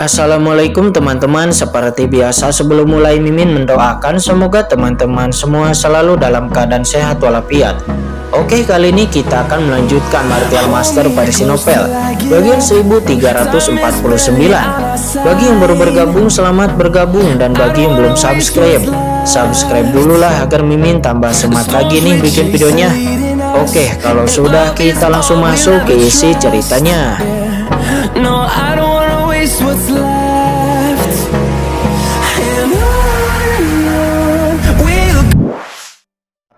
Assalamualaikum teman-teman, seperti biasa sebelum mulai Mimin mendoakan semoga teman-teman semua selalu dalam keadaan sehat walafiat. Oke, kali ini kita akan melanjutkan Martial Master versi novel bagian 1349. Bagi yang baru bergabung, selamat bergabung, dan bagi yang belum subscribe dulu lah agar Mimin tambah semangat lagi nih bikin videonya. Oke, kalau sudah kita langsung masuk ke isi ceritanya. What's left and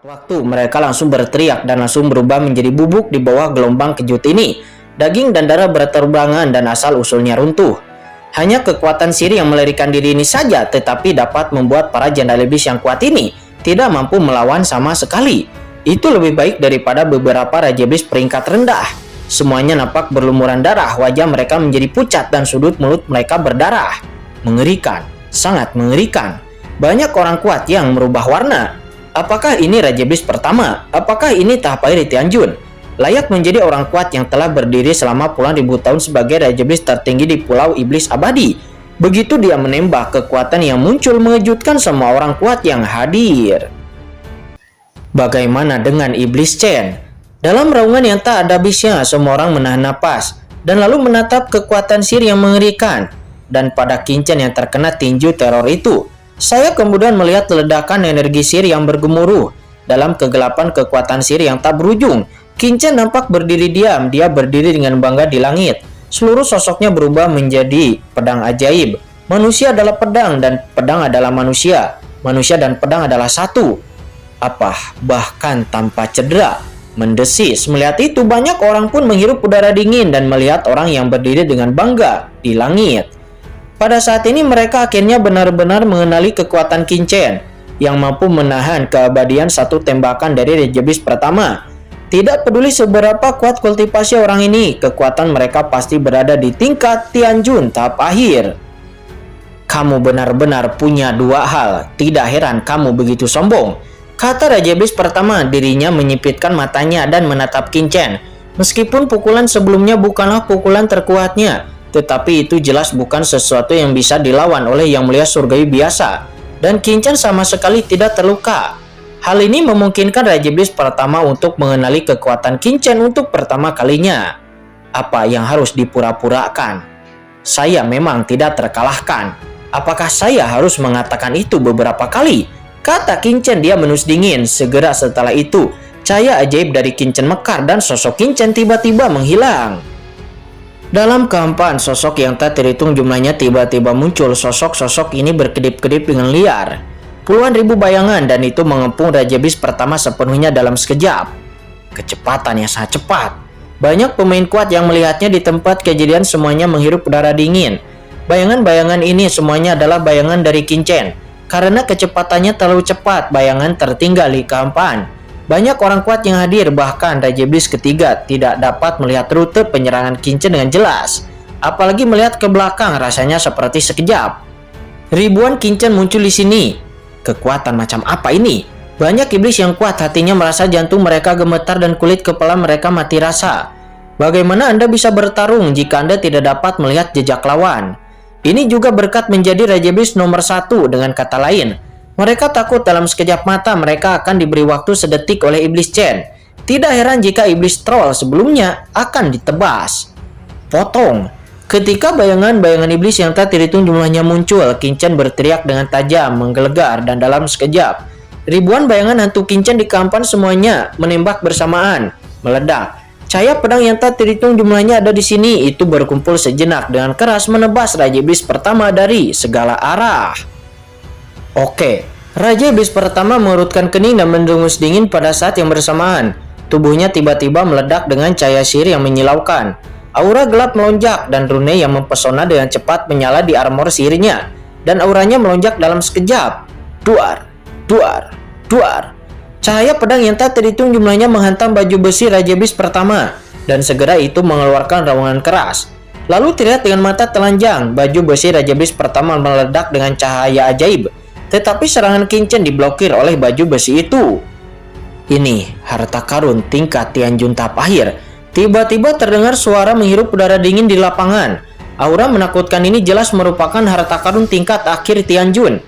Waktu mereka langsung berteriak dan langsung berubah menjadi bubuk di bawah gelombang kejut ini. Daging dan darah berterbangan dan asal-usulnya runtuh. Hanya kekuatan sihir yang melarikan diri ini saja tetapi dapat membuat para jenderal iblis yang kuat ini tidak mampu melawan sama sekali. Itu lebih baik daripada beberapa raja iblis peringkat rendah. Semuanya nampak berlumuran darah, wajah mereka menjadi pucat dan sudut mulut mereka berdarah. Mengerikan, sangat mengerikan. Banyak orang kuat yang merubah warna. Apakah ini Raja Iblis pertama? Apakah ini Tahapahir Tianjun? Layak menjadi orang kuat yang telah berdiri selama puluhan ribu tahun sebagai Raja Iblis tertinggi di Pulau Iblis Abadi. Begitu dia menembak, kekuatan yang muncul mengejutkan semua orang kuat yang hadir. Bagaimana dengan Iblis Chen? Dalam raungan yang tak ada habisnya, semua orang menahan napas dan lalu menatap kekuatan sihir yang mengerikan. Dan pada Qin Chen yang terkena tinju teror itu, saya kemudian melihat ledakan energi sihir yang bergemuruh. Dalam kegelapan kekuatan sihir yang tak berujung, Qin Chen nampak berdiri diam. Dia berdiri dengan bangga di langit. Seluruh sosoknya berubah menjadi pedang ajaib. Manusia adalah pedang dan pedang adalah manusia. Manusia dan pedang adalah satu. Bahkan tanpa cedera. Mendesis. Melihat itu, banyak orang pun menghirup udara dingin dan melihat orang yang berdiri dengan bangga di langit. Pada saat ini mereka akhirnya benar-benar mengenali kekuatan Qin Chen yang mampu menahan keabadian satu tembakan dari Raja Iblis pertama. Tidak peduli seberapa kuat kultivasi orang ini, kekuatan mereka pasti berada di tingkat Tianjun Tahapahir. Kamu benar-benar punya dua hal, tidak heran kamu begitu sombong, kata Raja Iblis pertama. Dirinya menyipitkan matanya dan menatap Qin Chen. Meskipun pukulan sebelumnya bukanlah pukulan terkuatnya, tetapi itu jelas bukan sesuatu yang bisa dilawan oleh yang mulia surgawi biasa. Dan Qin Chen sama sekali tidak terluka. Hal ini memungkinkan Raja Iblis pertama untuk mengenali kekuatan Qin Chen untuk pertama kalinya. Apa yang harus dipura-purakan? Saya memang tidak terkalahkan. Apakah saya harus mengatakan itu beberapa kali? Kata Qin Chen, dia menus dingin. Segera setelah itu, cahaya ajaib dari Qin Chen mekar dan sosok Qin Chen tiba-tiba menghilang. Dalam kehampaan sosok yang tak terhitung jumlahnya tiba-tiba muncul. Sosok-sosok ini berkedip-kedip dengan liar. Puluhan ribu bayangan dan itu mengepung Raja Iblis pertama sepenuhnya dalam sekejap. Kecepatan yang sangat cepat. Banyak pemain kuat yang melihatnya di tempat kejadian semuanya menghirup udara dingin. Bayangan-bayangan ini semuanya adalah bayangan dari Qin Chen. Karena kecepatannya terlalu cepat, bayangan tertinggal di kehampaan. Banyak orang kuat yang hadir, bahkan Raja Iblis ketiga tidak dapat melihat rute penyerangan Qin Chen dengan jelas. Apalagi melihat ke belakang, rasanya seperti sekejap. Ribuan Qin Chen muncul di sini. Kekuatan macam apa ini? Banyak iblis yang kuat, hatinya merasa jantung mereka gemetar dan kulit kepala mereka mati rasa. Bagaimana Anda bisa bertarung jika Anda tidak dapat melihat jejak lawan? Ini juga berkat menjadi Raja Iblis nomor 1. Dengan kata lain, mereka takut dalam sekejap mata mereka akan diberi waktu sedetik oleh Iblis Chen. Tidak heran jika Iblis Troll sebelumnya akan ditebas. Potong. Ketika bayangan-bayangan iblis yang tak terhitung jumlahnya muncul, Qin Chen berteriak dengan tajam, menggelegar, dan dalam sekejap ribuan bayangan hantu Qin Chen di kehampaan semuanya menembak bersamaan, meledak. Cahaya pedang yang tak terhitung jumlahnya ada di sini itu berkumpul sejenak dengan keras menebas Raja Iblis pertama dari segala arah. Oke, Raja Iblis pertama mengerutkan kening dan mendengus dingin pada saat yang bersamaan. Tubuhnya tiba-tiba meledak dengan cahaya sihir yang menyilaukan. Aura gelap melonjak dan rune yang mempesona dengan cepat menyala di armor sihirnya. Dan auranya melonjak dalam sekejap. Duar, duar, duar. Cahaya pedang yang tak terhitung jumlahnya menghantam baju besi Raja Iblis pertama, dan segera itu mengeluarkan raungan keras. Lalu terlihat dengan mata telanjang, baju besi Raja Iblis pertama meledak dengan cahaya ajaib, tetapi serangan Qin Chen diblokir oleh baju besi itu. Ini harta karun tingkat Tianjun Tahapahir. Tiba-tiba terdengar suara menghirup udara dingin di lapangan. Aura menakutkan ini jelas merupakan harta karun tingkat akhir Tianjun.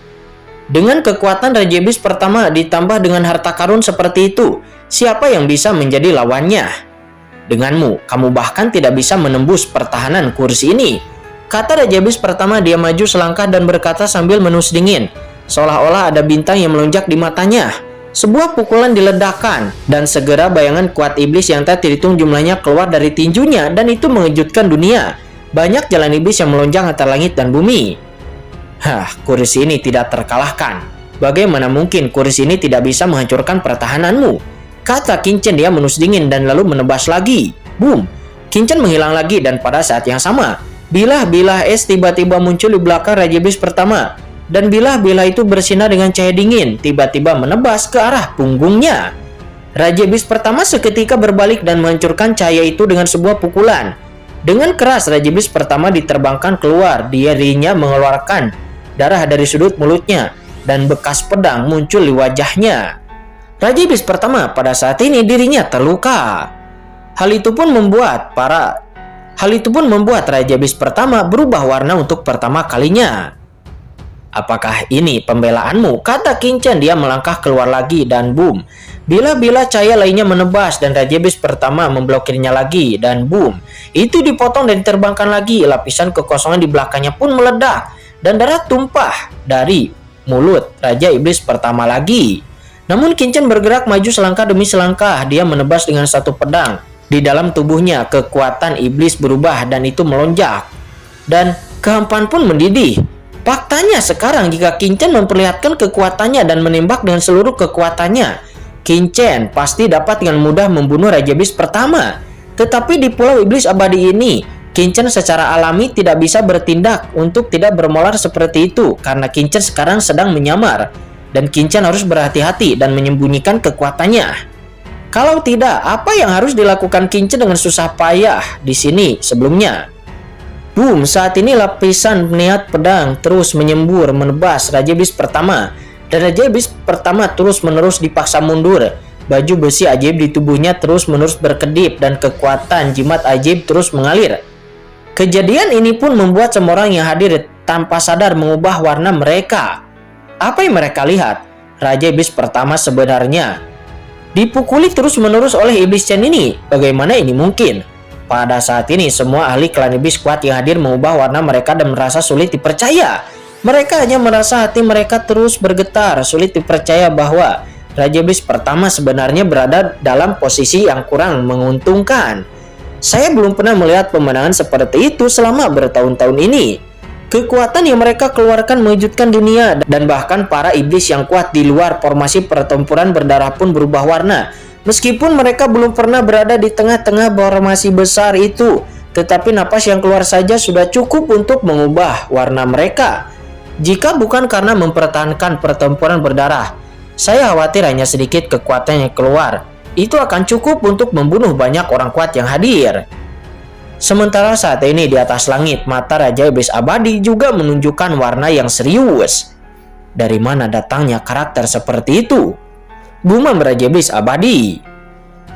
Dengan kekuatan Raja Iblis pertama ditambah dengan harta karun seperti itu, siapa yang bisa menjadi lawannya? Denganmu, kamu bahkan tidak bisa menembus pertahanan kursi ini, kata Raja Iblis pertama. Dia maju selangkah dan berkata sambil menus dingin, seolah-olah ada bintang yang melonjak di matanya. Sebuah pukulan diledakkan, dan segera bayangan kuat iblis yang tak terhitung jumlahnya keluar dari tinjunya, dan itu mengejutkan dunia. Banyak jalan iblis yang melonjak antara langit dan bumi. Kursi ini tidak terkalahkan. Bagaimana mungkin kursi ini tidak bisa menghancurkan pertahananmu? Kata Qin-Chen. Dia menus dingin dan lalu menebas lagi. Boom! Qin-Chen menghilang lagi, dan pada saat yang sama, bilah-bilah es tiba-tiba muncul di belakang Raja Iblis pertama. Dan bilah-bilah itu bersinar dengan cahaya dingin, tiba-tiba menebas ke arah punggungnya. Raja Iblis pertama seketika berbalik dan menghancurkan cahaya itu dengan sebuah pukulan. Dengan keras Raja Iblis pertama diterbangkan keluar. Dirinya mengeluarkan darah dari sudut mulutnya dan bekas pedang muncul di wajahnya. Raja Iblis pertama pada saat ini dirinya terluka. Hal itu pun membuat Raja Iblis pertama berubah warna untuk pertama kalinya. Apakah ini pembelaanmu? Kata Qin-Chen. Dia melangkah keluar lagi dan boom. Bila-bila cahaya lainnya menebas dan Raja Iblis pertama memblokirnya lagi dan boom. Itu dipotong dan diterbangkan lagi. Lapisan kekosongan di belakangnya pun meledak dan darah tumpah dari mulut Raja Iblis pertama lagi. Namun Qin-Chen bergerak maju selangkah demi selangkah. Dia menebas dengan satu pedang. Di dalam tubuhnya kekuatan iblis berubah dan itu melonjak. Dan kehampaan pun mendidih. Faktanya sekarang jika Qin-Chen memperlihatkan kekuatannya dan menembak dengan seluruh kekuatannya, Qin-Chen pasti dapat dengan mudah membunuh Raja Iblis pertama. Tetapi di Pulau Iblis Abadi ini, Qin-Chen secara alami tidak bisa bertindak untuk tidak bermolar seperti itu karena Qin-Chen sekarang sedang menyamar dan Qin-Chen harus berhati-hati dan menyembunyikan kekuatannya. Kalau tidak, apa yang harus dilakukan Qin-Chen dengan susah payah di sini sebelumnya? Boom, saat ini lapisan niat pedang terus menyembur menebas Raja Iblis pertama. Dan Raja Iblis pertama terus-menerus dipaksa mundur. Baju besi ajaib di tubuhnya terus-menerus berkedip dan kekuatan jimat ajaib terus mengalir. Kejadian ini pun membuat semua orang yang hadir tanpa sadar mengubah warna mereka. Apa yang mereka lihat? Raja Iblis pertama sebenarnya dipukuli terus-menerus oleh Iblis Chen ini. Bagaimana ini mungkin? Pada saat ini semua ahli klan iblis kuat yang hadir mengubah warna mereka dan merasa sulit dipercaya. Mereka hanya merasa hati mereka terus bergetar, sulit dipercaya bahwa Raja Iblis pertama sebenarnya berada dalam posisi yang kurang menguntungkan. Saya belum pernah melihat pemandangan seperti itu selama bertahun-tahun ini. Kekuatan yang mereka keluarkan mengejutkan dunia dan bahkan para iblis yang kuat di luar formasi pertempuran berdarah pun berubah warna. Meskipun mereka belum pernah berada di tengah-tengah formasi besar itu, tetapi napas yang keluar saja sudah cukup untuk mengubah warna mereka. Jika bukan karena mempertahankan pertempuran berdarah, saya khawatir hanya sedikit kekuatan yang keluar. Itu akan cukup untuk membunuh banyak orang kuat yang hadir. Sementara saat ini di atas langit, mata Raja Iblis Abadi juga menunjukkan warna yang serius. Dari mana datangnya karakter seperti itu? Gumam Raja Iblis Abadi.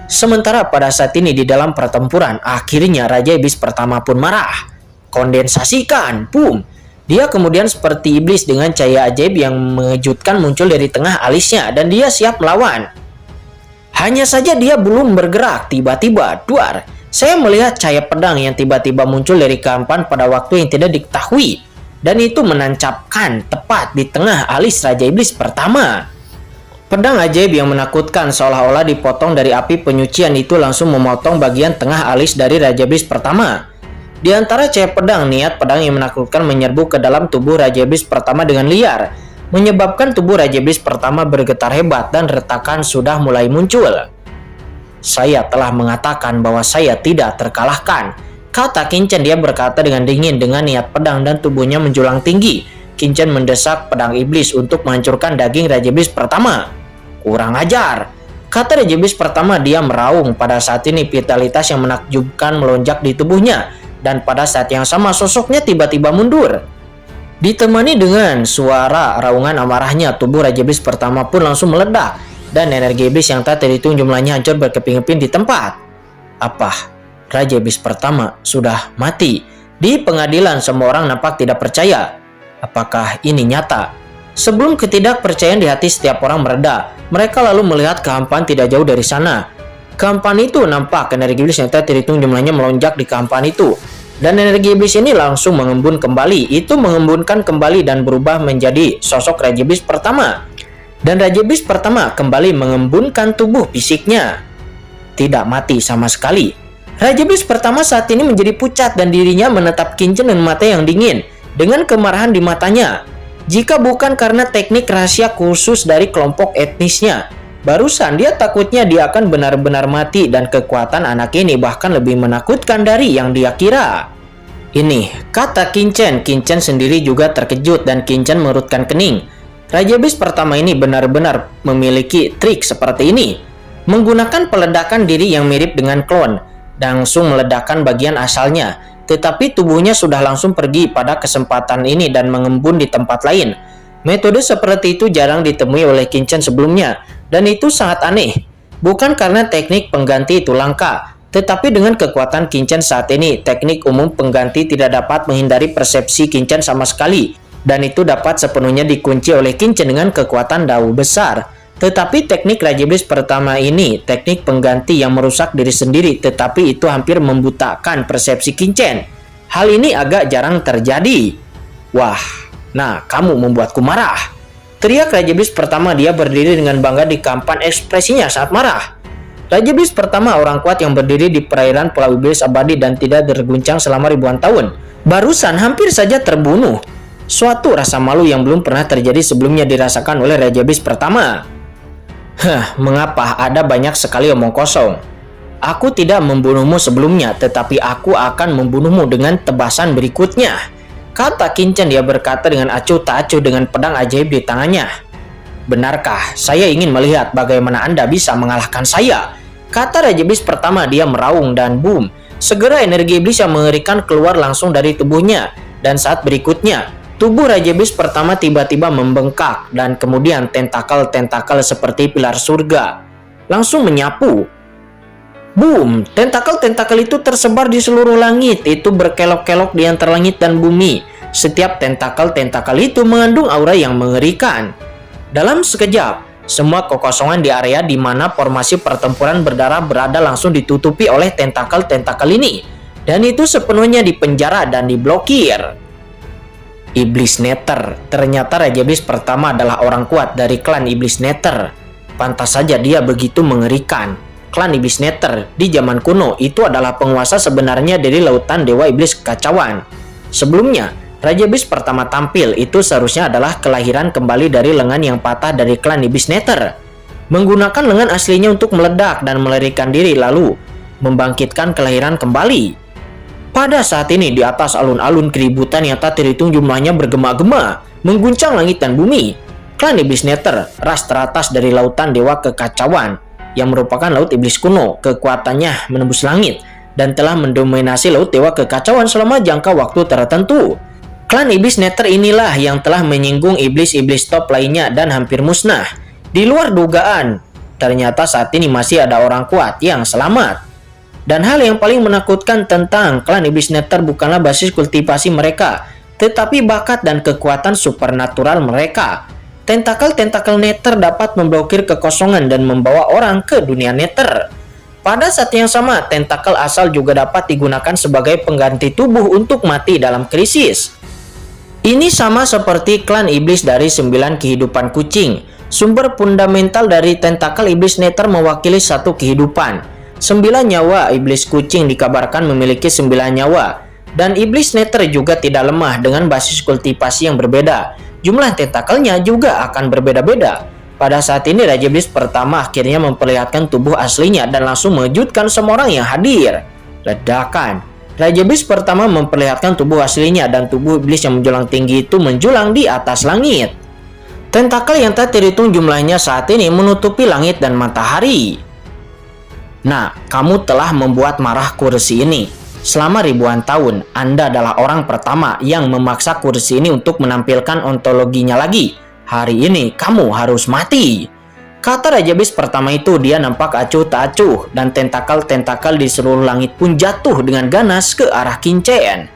Sementara pada saat ini di dalam pertempuran, akhirnya Raja Iblis pertama pun marah. Kondensasikan, boom. Dia kemudian seperti iblis dengan cahaya ajaib yang mengejutkan muncul dari tengah alisnya dan dia siap melawan. Hanya saja dia belum bergerak, tiba-tiba, duar. Saya melihat cahaya pedang yang tiba-tiba muncul dari kehampaan pada waktu yang tidak diketahui. Dan itu menancapkan tepat di tengah alis Raja Iblis pertama. Pedang ajaib yang menakutkan seolah-olah dipotong dari api penyucian itu langsung memotong bagian tengah alis dari Raja Iblis pertama. Di antara cahaya pedang, niat pedang yang menakutkan menyerbu ke dalam tubuh Raja Iblis pertama dengan liar, menyebabkan tubuh Raja Iblis pertama bergetar hebat dan retakan sudah mulai muncul. Saya telah mengatakan bahwa saya tidak terkalahkan, kata Qin-Chen. Dia berkata dengan dingin dengan niat pedang dan tubuhnya menjulang tinggi. Qin-Chen mendesak pedang iblis untuk menghancurkan daging Raja Iblis pertama. Kurang ajar, kata Raja Iblis pertama. Dia meraung. Pada saat ini vitalitas yang menakjubkan melonjak di tubuhnya dan pada saat yang sama sosoknya tiba-tiba mundur. Ditemani dengan suara raungan amarahnya, tubuh Raja Iblis pertama pun langsung meledak dan energi iblis yang tak terhitung jumlahnya hancur berkeping-keping di tempat. Apa? Raja Iblis pertama sudah mati? Di pengadilan, semua orang nampak tidak percaya. Apakah ini nyata? Sebelum ketidakpercayaan di hati setiap orang mereda, mereka lalu melihat kehampaan tidak jauh dari sana. Kehampaan itu nampak energi iblis yang tak terhitung jumlahnya melonjak di kehampaan itu. Dan energi iblis ini langsung mengembun kembali. Itu mengembunkan kembali dan berubah menjadi sosok Raja Iblis pertama. Dan Raja Iblis pertama kembali mengembunkan tubuh fisiknya. Tidak mati sama sekali. Raja Iblis pertama saat ini menjadi pucat dan dirinya menatap Qin Chen dengan mata yang dingin, dengan kemarahan di matanya. Jika bukan karena teknik rahasia khusus dari kelompok etnisnya, barusan dia takutnya dia akan benar-benar mati dan kekuatan anak ini bahkan lebih menakutkan dari yang dia kira. Ini, kata Qin Chen. Qin Chen sendiri juga terkejut dan Qin Chen mengerutkan kening. Raja Iblis pertama ini benar-benar memiliki trik seperti ini. Menggunakan peledakan diri yang mirip dengan klon, langsung meledakkan bagian asalnya. Tetapi tubuhnya sudah langsung pergi pada kesempatan ini dan mengembun di tempat lain. Metode seperti itu jarang ditemui oleh Qin Chen sebelumnya, dan itu sangat aneh. Bukan karena teknik pengganti itu langka, tetapi dengan kekuatan Qin Chen saat ini, teknik umum pengganti tidak dapat menghindari persepsi Qin Chen sama sekali, dan itu dapat sepenuhnya dikunci oleh Qin Chen dengan kekuatan dao besar. Tetapi teknik Raja Iblis pertama ini, teknik pengganti yang merusak diri sendiri, tetapi itu hampir membutakan persepsi Qin Chen. Hal ini agak jarang terjadi. Wah, nah kamu membuatku marah. Teriak Raja Iblis pertama. Dia berdiri dengan bangga di kampan, ekspresinya saat marah. Raja Iblis pertama orang kuat yang berdiri di perairan Pulau Iblis abadi dan tidak terguncang selama ribuan tahun. Barusan hampir saja terbunuh. Suatu rasa malu yang belum pernah terjadi sebelumnya dirasakan oleh Raja Iblis pertama. Mengapa ada banyak sekali omong kosong? Aku tidak membunuhmu sebelumnya, tetapi aku akan membunuhmu dengan tebasan berikutnya, kata Qin Chen. Dia berkata dengan acuh tak acuh dengan pedang ajaib di tangannya. Benarkah? Saya ingin melihat bagaimana Anda bisa mengalahkan saya, kata Raja Iblis pertama. Dia meraung dan boom, segera energi iblis yang mengerikan keluar langsung dari tubuhnya. Dan saat berikutnya, tubuh Raja Iblis pertama tiba-tiba membengkak dan kemudian tentakel-tentakel seperti pilar surga langsung menyapu. Boom, tentakel-tentakel itu tersebar di seluruh langit. Itu berkelok-kelok di antara langit dan bumi. Setiap tentakel-tentakel itu mengandung aura yang mengerikan. Dalam sekejap, semua kekosongan di area di mana formasi pertempuran berdarah berada langsung ditutupi oleh tentakel-tentakel ini. Dan itu sepenuhnya dipenjara dan diblokir. Iblis Nether. Ternyata Raja Iblis pertama adalah orang kuat dari klan Iblis Nether. Pantas saja dia begitu mengerikan. Klan Iblis Nether di zaman kuno itu adalah penguasa sebenarnya dari lautan dewa iblis kekacauan. Sebelumnya, Raja Iblis pertama tampil itu seharusnya adalah kelahiran kembali dari lengan yang patah dari klan Iblis Nether. Menggunakan lengan aslinya untuk meledak dan melarikan diri lalu membangkitkan kelahiran kembali. Pada saat ini di atas alun-alun keributan yang tak terhitung jumlahnya bergema-gema, mengguncang langit dan bumi. Klan Iblis Nether, ras teratas dari lautan dewa kekacauan, yang merupakan laut iblis kuno, kekuatannya menembus langit, dan telah mendominasi laut dewa kekacauan selama jangka waktu tertentu. Klan Iblis Nether inilah yang telah menyinggung iblis-iblis top lainnya dan hampir musnah. Di luar dugaan, ternyata saat ini masih ada orang kuat yang selamat. Dan hal yang paling menakutkan tentang klan Iblis Nether bukanlah basis kultivasi mereka, tetapi bakat dan kekuatan supernatural mereka. Tentakel-tentakel Nether dapat memblokir kekosongan dan membawa orang ke dunia Nether. Pada saat yang sama, tentakel asal juga dapat digunakan sebagai pengganti tubuh untuk mati dalam krisis. Ini sama seperti klan iblis dari 9 kehidupan kucing. Sumber fundamental dari tentakel Iblis Nether mewakili satu kehidupan. 9 nyawa iblis kucing dikabarkan memiliki 9 nyawa. Dan Iblis Nether juga tidak lemah dengan basis kultivasi yang berbeda. Jumlah tentakelnya juga akan berbeda-beda. Pada saat ini Raja Iblis pertama akhirnya memperlihatkan tubuh aslinya dan langsung mengejutkan semua orang yang hadir. Ledakan. Raja Iblis pertama memperlihatkan tubuh aslinya dan tubuh iblis yang menjulang tinggi itu menjulang di atas langit. Tentakel yang tak terhitung jumlahnya saat ini menutupi langit dan matahari. Nah, kamu telah membuat marah kursi ini. Selama ribuan tahun, Anda adalah orang pertama yang memaksa kursi ini untuk menampilkan ontologinya lagi. Hari ini, kamu harus mati. Kata Raja Iblis pertama itu, dia nampak acuh tak acuh, dan tentakel-tentakel di seluruh langit pun jatuh dengan ganas ke arah Qin Chen.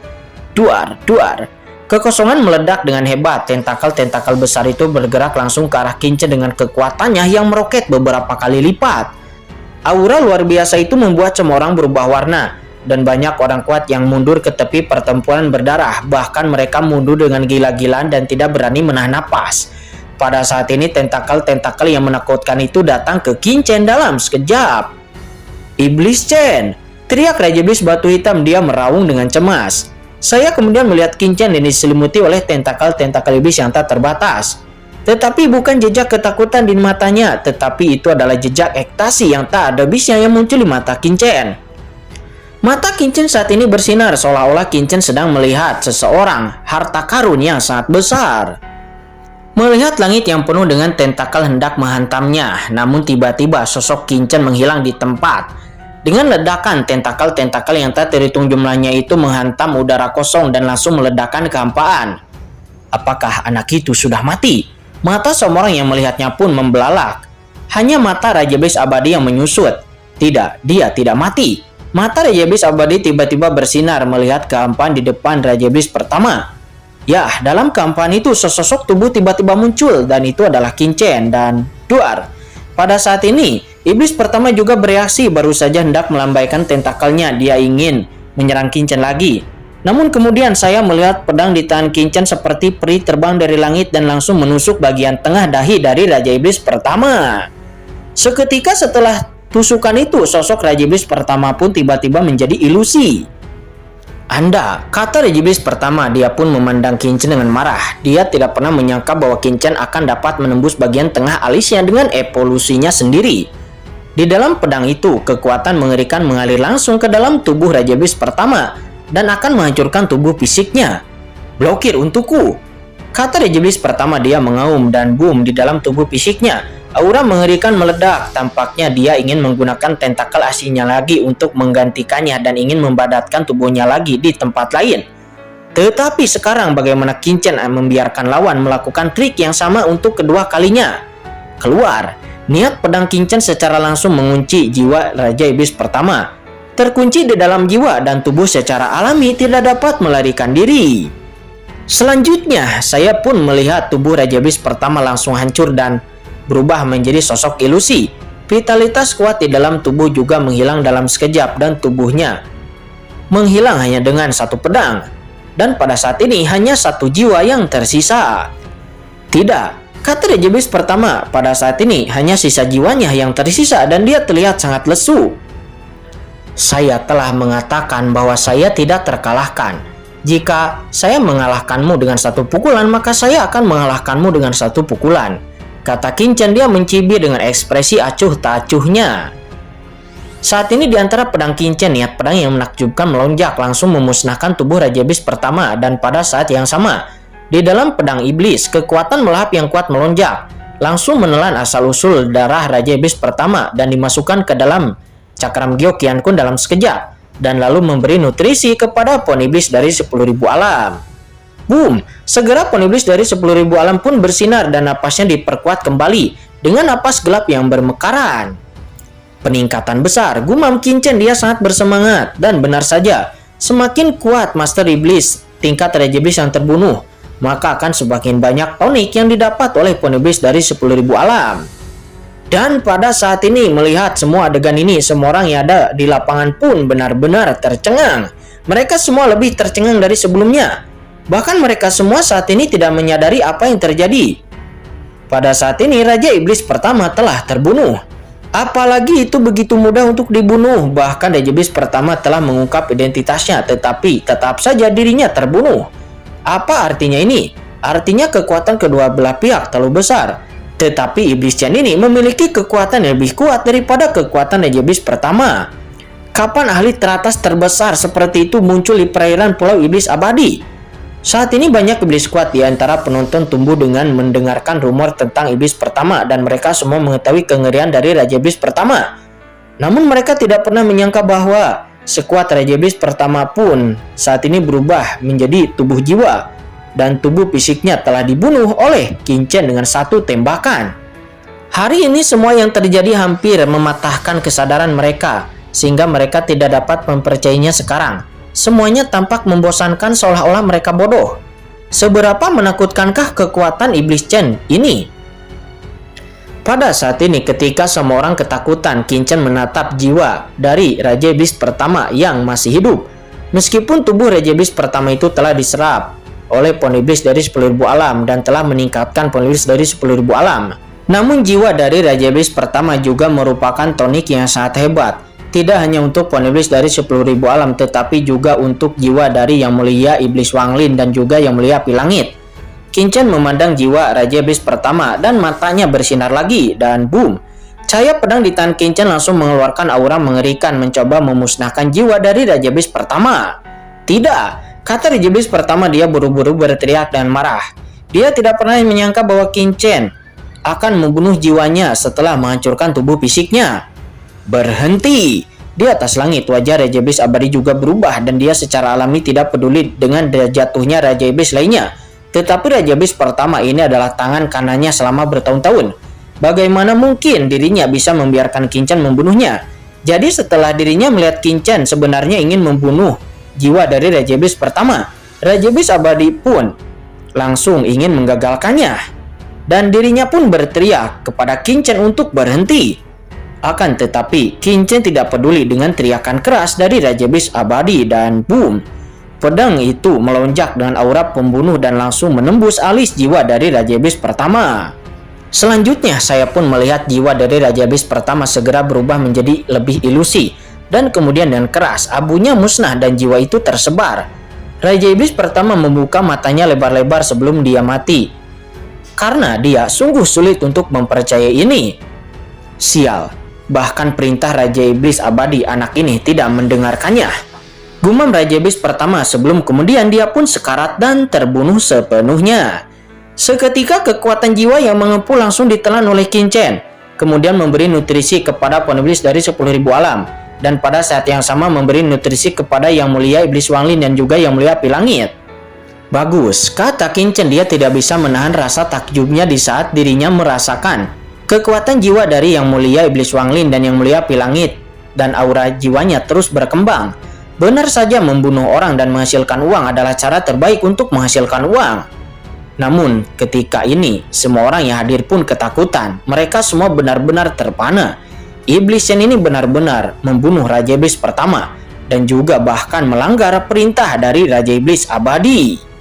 duar, duar. Kekosongan meledak dengan hebat. Tentakel-tentakel besar itu bergerak langsung ke arah Qingchen dengan kekuatannya yang meroket beberapa kali lipat. Aura luar biasa itu membuat semua orang berubah warna, dan banyak orang kuat yang mundur ke tepi pertempuran berdarah. Bahkan mereka mundur dengan gila-gilaan dan tidak berani menahan napas. Pada saat ini tentakel-tentakel yang menakutkan itu datang ke Qingchen dalam sekejap. "Iblis Chen!" teriak Raja Iblis Batu Hitam. Dia meraung dengan cemas. Saya kemudian melihat Qingchen yang diselimuti oleh tentakel-tentakel iblis yang tak terbatas. Tetapi bukan jejak ketakutan di matanya, tetapi itu adalah jejak ekstasi yang tak ada habisnya yang muncul di mata Qingchen. Mata Qingchen saat ini bersinar seolah-olah Qingchen sedang melihat seseorang harta karun yang sangat besar. Melihat langit yang penuh dengan tentakel hendak menghantamnya, namun tiba-tiba sosok Qingchen menghilang di tempat. Dengan ledakan, tentakel-tentakel yang tak terhitung jumlahnya itu menghantam udara kosong dan langsung meledakkan kehampaan. Apakah anak itu sudah mati? Mata semua orang yang melihatnya pun membelalak. Hanya mata Raja Iblis Abadi yang menyusut. Tidak, dia tidak mati. Mata Raja Iblis Abadi tiba-tiba bersinar melihat kehampaan di depan Raja Iblis pertama. Ya, dalam kehampaan itu sesosok tubuh tiba-tiba muncul, dan itu adalah Qingchen dan duar. Pada saat ini, iblis pertama juga bereaksi, baru saja hendak melambaikan tentakelnya. Dia ingin menyerang Qingchen lagi. Namun kemudian saya melihat pedang di tangan Qingchen seperti peri terbang dari langit dan langsung menusuk bagian tengah dahi dari Raja Iblis pertama. Seketika setelah tusukan itu, sosok Raja Iblis pertama pun tiba-tiba menjadi ilusi. "Anda," kata Raja Iblis pertama. Dia pun memandang Qingchen dengan marah. Dia tidak pernah menyangka bahwa Qingchen akan dapat menembus bagian tengah alisnya dengan evolusinya sendiri. Di dalam pedang itu, kekuatan mengerikan mengalir langsung ke dalam tubuh Raja Iblis pertama dan akan menghancurkan tubuh fisiknya. "Blokir untukku," kata Raja Iblis pertama. Dia mengaum dan boom, di dalam tubuh fisiknya aura mengerikan meledak. Tampaknya dia ingin menggunakan tentakel aslinya lagi untuk menggantikannya dan ingin membadatkan tubuhnya lagi di tempat lain. Tetapi sekarang bagaimana Qingchen membiarkan lawan melakukan trik yang sama untuk kedua kalinya? Keluar. Niat pedang Qingchen secara langsung mengunci jiwa Raja Iblis pertama. Terkunci di dalam jiwa dan tubuh secara alami tidak dapat melarikan diri. Selanjutnya, saya pun melihat tubuh Raja Iblis pertama langsung hancur dan berubah menjadi sosok ilusi. Vitalitas kuat di dalam tubuh juga menghilang dalam sekejap dan tubuhnya menghilang hanya dengan satu pedang. Dan pada saat ini hanya satu jiwa yang tersisa. "Tidak," kata Raja Iblis pertama. Pada saat ini hanya sisa jiwanya yang tersisa dan dia terlihat sangat lesu. "Saya telah mengatakan bahwa saya tidak terkalahkan. Jika saya mengalahkanmu dengan satu pukulan, maka saya akan mengalahkanmu dengan satu pukulan," kata Qingchen. Dia mencibir dengan ekspresi acuh tak acuhnya. Saat ini di antara pedang Qingchen, niat pedang yang menakjubkan melonjak langsung memusnahkan tubuh Raja Iblis pertama. Dan pada saat yang sama, di dalam pedang iblis, kekuatan melahap yang kuat melonjak, langsung menelan asal-usul darah Raja Iblis pertama dan dimasukkan ke dalam cakram Gyo Qiankun dalam sekejap, dan lalu memberi nutrisi kepada pohon iblis dari 10.000 alam. Boom! Segera pohon iblis dari 10.000 alam pun bersinar dan napasnya diperkuat kembali dengan napas gelap yang bermekaran. Peningkatan besar, gumam Qingchen. Dia sangat bersemangat dan benar saja, semakin kuat Master Iblis tingkat Raja Iblis yang terbunuh, maka akan semakin banyak tonik yang didapat oleh pohon iblis dari 10.000 alam. Dan pada saat ini melihat semua adegan ini, semua orang yang ada di lapangan pun benar-benar tercengang. Mereka semua lebih tercengang dari sebelumnya. Bahkan mereka semua saat ini tidak menyadari apa yang terjadi. Pada saat ini Raja Iblis pertama telah terbunuh. Apalagi itu begitu mudah untuk dibunuh. Bahkan Raja Iblis pertama telah mengungkap identitasnya, tetapi tetap saja dirinya terbunuh. Apa artinya ini? Artinya kekuatan kedua belah pihak terlalu besar. Tetapi Iblis Chen ini memiliki kekuatan yang lebih kuat daripada kekuatan Raja Iblis pertama. Kapan ahli teratas terbesar seperti itu muncul di perairan Pulau Iblis Abadi? Saat ini banyak iblis kuat di antara penonton tumbuh dengan mendengarkan rumor tentang iblis pertama, dan mereka semua mengetahui kengerian dari Raja Iblis pertama. Namun mereka tidak pernah menyangka bahwa sekuat Raja Iblis pertama pun saat ini berubah menjadi tubuh jiwa, dan tubuh fisiknya telah dibunuh oleh Qingchen dengan satu tembakan. Hari ini semua yang terjadi hampir mematahkan kesadaran mereka, sehingga mereka tidak dapat mempercayainya sekarang. Semuanya tampak membosankan seolah-olah mereka bodoh. Seberapa menakutkankah kekuatan iblis Chen ini? Pada saat ini ketika semua orang ketakutan, Qin Chen menatap jiwa dari Raja Iblis pertama yang masih hidup. Meskipun tubuh Raja Iblis pertama itu telah diserap oleh pohon iblis dari 10.000 alam dan telah meningkatkan pohon iblis dari 10.000 alam, namun jiwa dari Raja Iblis pertama juga merupakan tonik yang sangat hebat. Tidak hanya untuk pohon iblis dari 10.000 alam, tetapi juga untuk jiwa dari Yang Mulia Iblis Wang Lin dan juga Yang Mulia Api Langit. Qin Chen memandang jiwa Raja Iblis pertama dan matanya bersinar lagi, dan boom, cahaya pedang di tangan Qin Chen langsung mengeluarkan aura mengerikan mencoba memusnahkan jiwa dari Raja Iblis pertama. Tidak, kata Raja Iblis pertama, dia buru-buru berteriak dan marah. Dia tidak pernah menyangka bahwa Qin Chen akan membunuh jiwanya setelah menghancurkan tubuh fisiknya. Berhenti! Di atas langit, wajah Raja Iblis abadi juga berubah dan dia secara alami tidak peduli dengan jatuhnya Raja Iblis lainnya. Tetapi Raja Iblis pertama ini adalah tangan kanannya selama bertahun-tahun. Bagaimana mungkin dirinya bisa membiarkan Qin Chen membunuhnya? Jadi setelah dirinya melihat Qin Chen sebenarnya ingin membunuh jiwa dari Raja Iblis pertama, Raja Iblis abadi pun langsung ingin menggagalkannya. Dan dirinya pun berteriak kepada Qin Chen untuk berhenti. Akan tetapi Qin Chen tidak peduli dengan teriakan keras dari Raja Iblis abadi, dan boom, pedang itu melonjak dengan aura pembunuh dan langsung menembus alis jiwa dari Raja Iblis pertama. Selanjutnya saya pun melihat jiwa dari Raja Iblis pertama segera berubah menjadi lebih ilusi, dan kemudian dengan keras abunya musnah dan jiwa itu tersebar. Raja Iblis pertama membuka matanya lebar-lebar sebelum dia mati, karena dia sungguh sulit untuk mempercayai ini. Sial, bahkan perintah Raja Iblis abadi anak ini tidak mendengarkannya. Gumam Raja Iblis pertama sebelum kemudian dia pun sekarat dan terbunuh sepenuhnya. Seketika kekuatan jiwa yang mengepul langsung ditelan oleh Qin Chen, kemudian memberi nutrisi kepada pohon iblis dari 10.000 alam, dan pada saat yang sama memberi nutrisi kepada Yang Mulia Iblis Wang Lin dan juga Yang Mulia Api Langit. Bagus, kata Qin Chen, dia tidak bisa menahan rasa takjubnya di saat dirinya merasakan kekuatan jiwa dari Yang Mulia Iblis Wang Lin dan Yang Mulia Api Langit, dan aura jiwanya terus berkembang. Benar saja, membunuh orang dan menghasilkan uang adalah cara terbaik untuk menghasilkan uang. Namun ketika ini semua orang yang hadir pun ketakutan. Mereka semua benar-benar terpana. Iblis Chen ini benar-benar membunuh Raja Iblis pertama dan juga bahkan melanggar perintah dari Raja Iblis abadi.